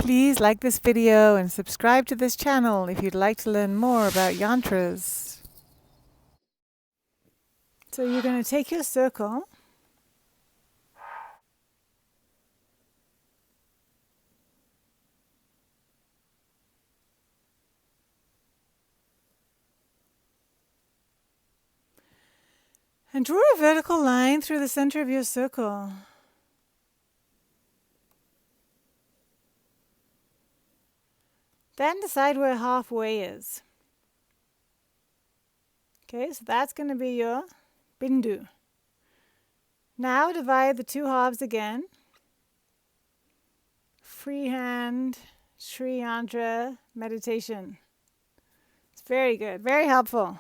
Please like this video and subscribe to this channel if you'd like to learn more about yantras. So you're going to take your circle and draw a vertical line through the center of your circle. Then decide where halfway is. Okay, so that's going to be your bindu. Now divide the two halves again. Freehand, Sri Yantra meditation. It's very good, very helpful.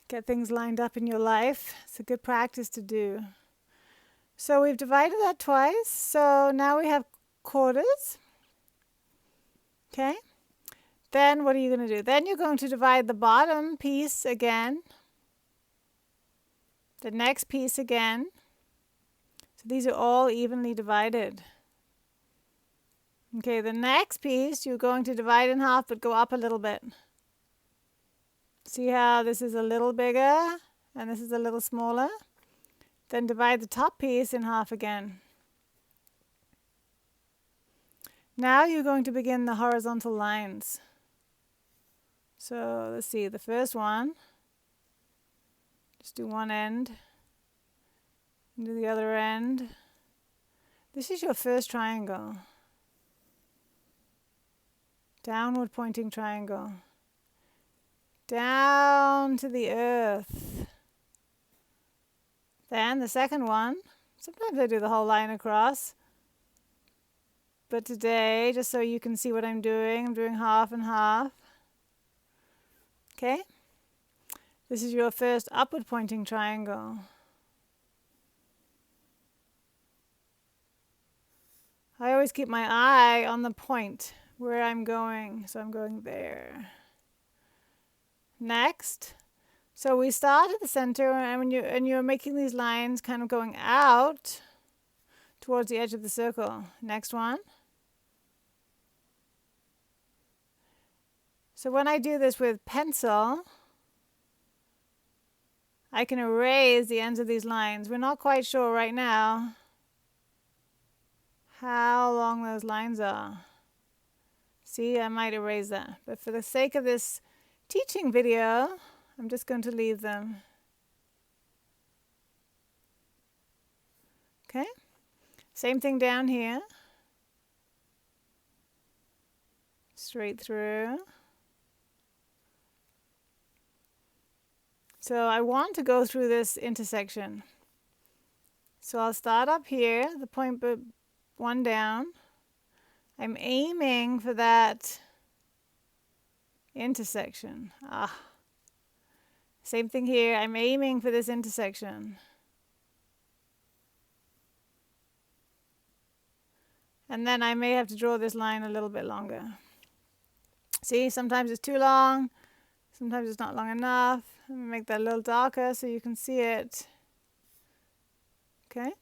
Get things lined up in your life. It's a good practice to do. So we've divided that twice. So now we have quarters. Okay. Then what are you going to do? Then you're going to divide the bottom piece again. The next piece again. So these are all evenly divided. Okay, the next piece you're going to divide in half but go up a little bit. See how this is a little bigger and this is a little smaller? Then divide the top piece in half again. Now you're going to begin the horizontal lines. So let's see, the first one, just do one end, and do the other end. This is your first triangle. Downward pointing triangle. Down to the earth. Then the second one, sometimes I do the whole line across. But today, just so you can see what I'm doing half and half. Okay? This is your first upward pointing triangle. I always keep my eye on the point where I'm going. So I'm going there. Next. So we start at the center, and when you're making these lines kind of going out towards the edge of the circle. Next one. So when I do this with pencil, I can erase the ends of these lines. We're not quite sure right now how long those lines are. See, I might erase that. But for the sake of this teaching video, I'm just going to leave them. Okay? Same thing down here. Straight through. So I want to go through this intersection. So I'll start up here, the point but one down. I'm aiming for that intersection. Same thing here, I'm aiming for this intersection. And then I may have to draw this line a little bit longer. See, sometimes it's too long, sometimes it's not long enough. Let me make that a little darker so you can see it. Okay.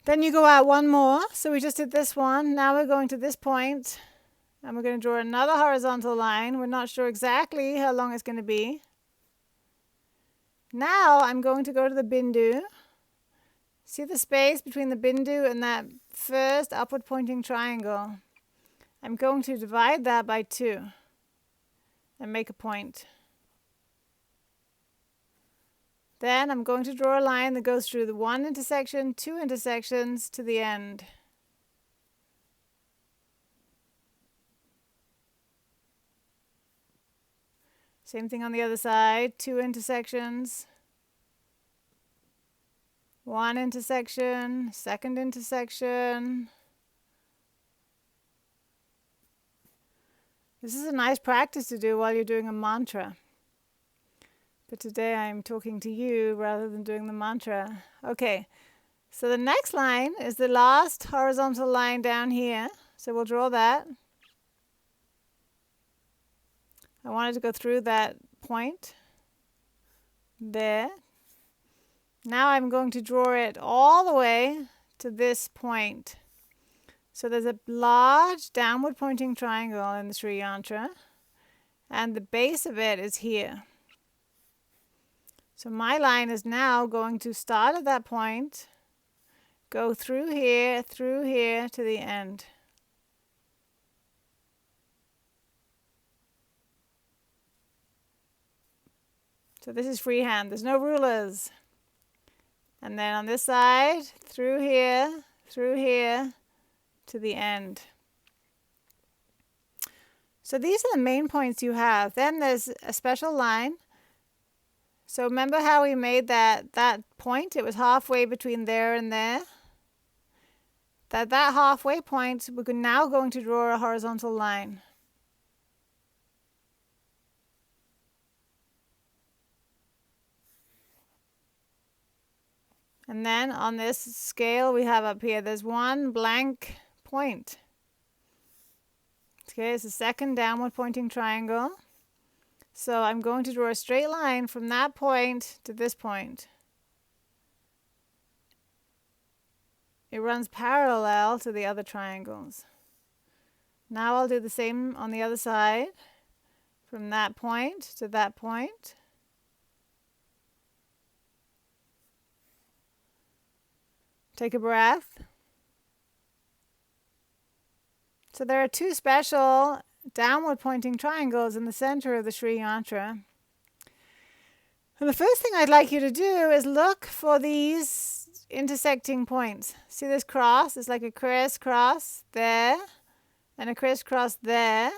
Then you go out one more. So we just did this one. Now we're going to this point, and we're going to draw another horizontal line. We're not sure exactly how long it's going to be. Now I'm going to go to the bindu. See the space between the bindu and that first upward pointing triangle? I'm going to divide that by 2 and make a point. Then I'm going to draw a line that goes through the 1 intersection, 2 intersections to the end. Same thing on the other side, 2 intersections, 1 intersection, second intersection. This is a nice practice to do while you're doing a mantra. But today I'm talking to you rather than doing the mantra. Okay, so the next line is the last horizontal line down here. So we'll draw that. I wanted to go through that point there. Now I'm going to draw it all the way to this point. So there's a large downward pointing triangle in the Sri Yantra, and the base of it is here. So my line is now going to start at that point, go through here to the end. So this is freehand, there's no rulers. And then on this side, through here to the end. So these are the main points you have. Then there's a special line. So remember how we made that point? It was halfway between there and there. That halfway point, we're now going to draw a horizontal line. And then on this scale we have up here, there's one blank point. Okay, it's a second downward pointing triangle. So I'm going to draw a straight line from that point to this point. It runs parallel to the other triangles. Now I'll do the same on the other side, from that point to that point. Take a breath. So there are two special downward pointing triangles in the center of the Sri Yantra. And the first thing I'd like you to do is look for these intersecting points. See this cross? It's like a crisscross there and a crisscross there.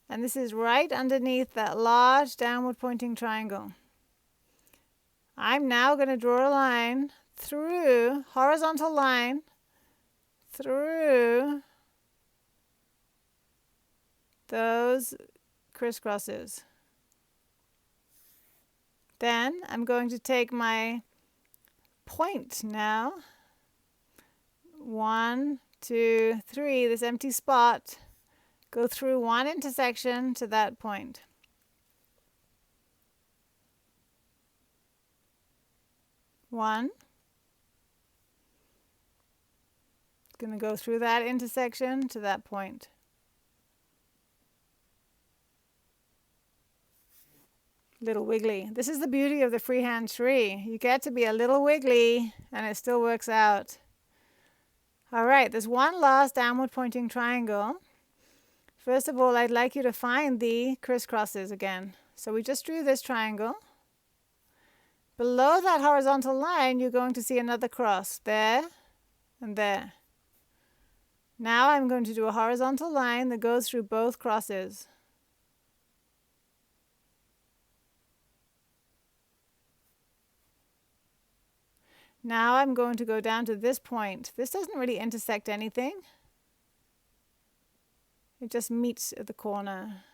And this is right underneath that large downward pointing triangle. I'm now going to draw a line through, horizontal line, through those crisscrosses. Then I'm going to take my point now. 1, 2, 3, this empty spot. Go through one intersection to that point. One. Going to go through that intersection to that point. Little wiggly. This is the beauty of the freehand tree. You get to be a little wiggly and it still works out. All right, there's one last downward pointing triangle. First of all, I'd like you to find the crisscrosses again. So we just drew this triangle. Below that horizontal line, you're going to see another cross there and there. Now I'm going to do a horizontal line that goes through both crosses. Now I'm going to go down to this point. This doesn't really intersect anything. It just meets at the corner.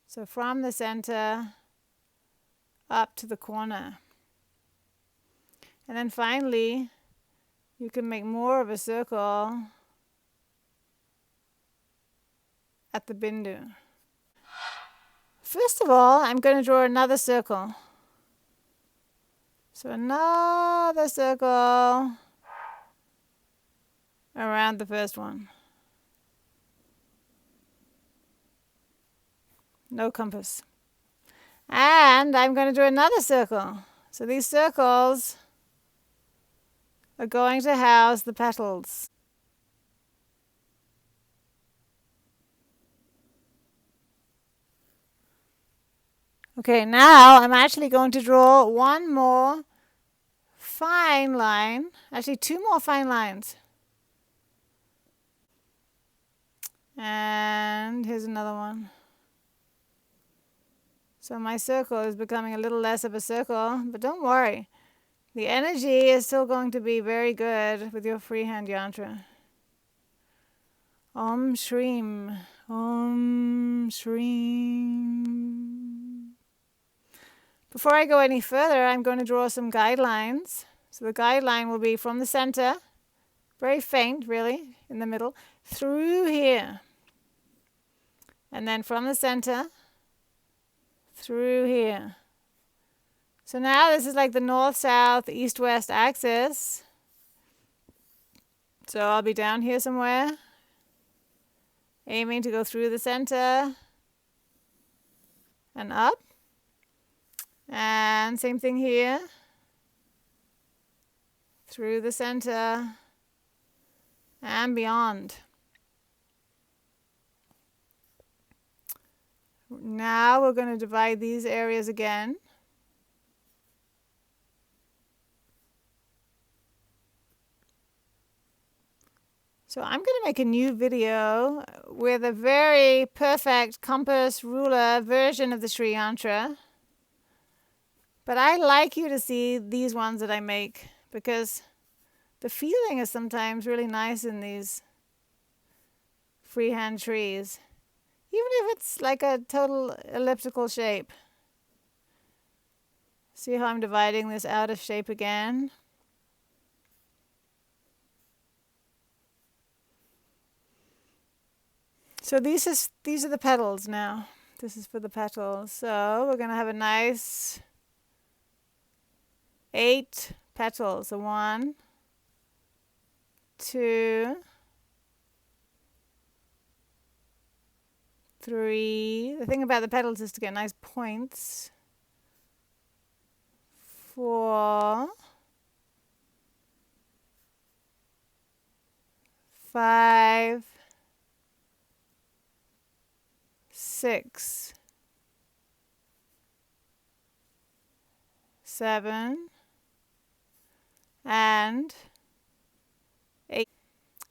So from the center up to the corner. And then finally, you can make more of a circle at the bindu. First of all, I'm going to draw another circle. So another circle around the first one. No compass. And I'm going to do another circle. So these circles are going to house the petals. Okay, now I'm actually going to draw one more fine line, actually two more fine lines. And here's another one. So my circle is becoming a little less of a circle, but don't worry. The energy is still going to be very good with your freehand yantra. Om Shreem, Om Shreem. Before I go any further, I'm going to draw some guidelines. So the guideline will be from the center, very faint really, in the middle, through here. And then from the center, through here. So now this is like the north-south, east-west axis. So I'll be down here somewhere, aiming to go through the center and up. And same thing here, through the center and beyond. Now we're going to divide these areas again. So I'm going to make a new video with a very perfect compass ruler version of the Sri Yantra. But I like you to see these ones that I make because the feeling is sometimes really nice in these freehand trees. Even if it's like a total elliptical shape. See how I'm dividing this out of shape again? So these are the petals now. This is for the petals. So we're going to have a nice 8 petals. So 1, 2, 3. The thing about the petals is to get nice points. 4, 5, 6, 7, and 8.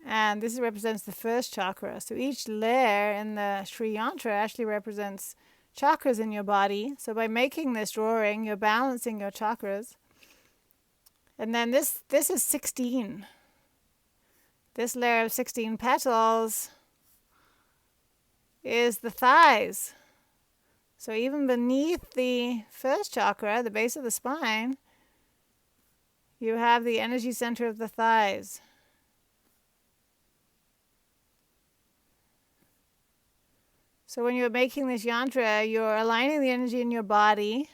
And this represents the first chakra. So each layer in the Sri Yantra actually represents chakras in your body. So by making this drawing, you're balancing your chakras. And then this is 16. This layer of 16 petals is the thighs. So even beneath the first chakra, the base of the spine, you have the energy center of the thighs. So when you're making this yantra, you're aligning the energy in your body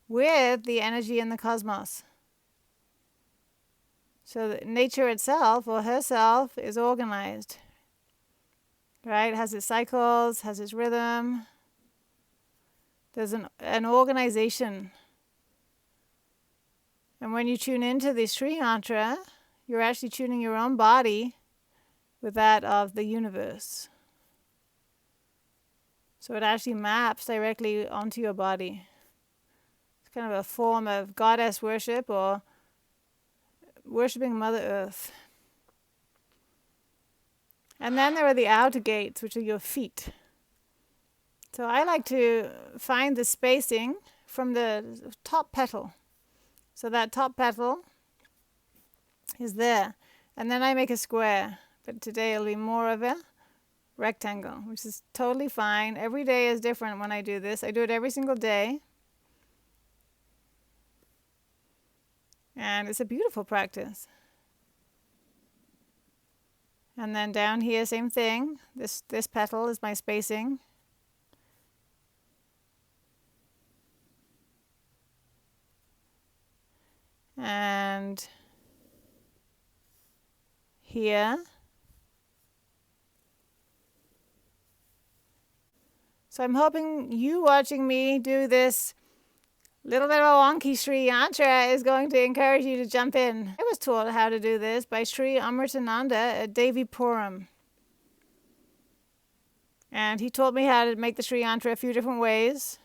with the energy in the cosmos. So nature itself, or herself, is organized. Right? It has its cycles, has its rhythm. There's an organization. And when you tune into the Sri Yantra, you're actually tuning your own body with that of the universe. So it actually maps directly onto your body. It's kind of a form of goddess worship or worshipping Mother Earth. And then there are the outer gates, which are your feet. So I like to find the spacing from the top petal. So that top petal is there. And then I make a square. But today it'll be more of a rectangle, which is totally fine. Every day is different when I do this. I do it every single day. And it's a beautiful practice. And then down here, same thing. This petal is my spacing. And here. So I'm hoping you watching me do this little bit of a wonky Sri Yantra is going to encourage you to jump in. I was taught how to do this by Sri Amritananda at Devipuram. And he taught me how to make the Sri Yantra a few different ways.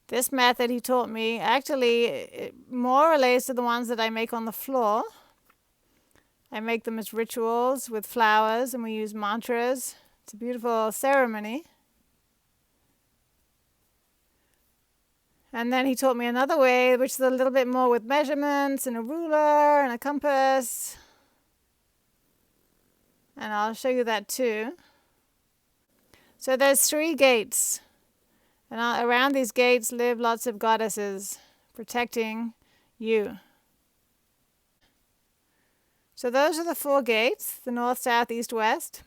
This method he taught me actually more relates to the ones that I make on the floor. I make them as rituals with flowers and we use mantras. It's a beautiful ceremony. And then he taught me another way, which is a little bit more with measurements and a ruler and a compass. And I'll show you that too. So there's 3 gates. And around these gates live lots of goddesses protecting you. So those are the 4 gates, the north, south, east, west.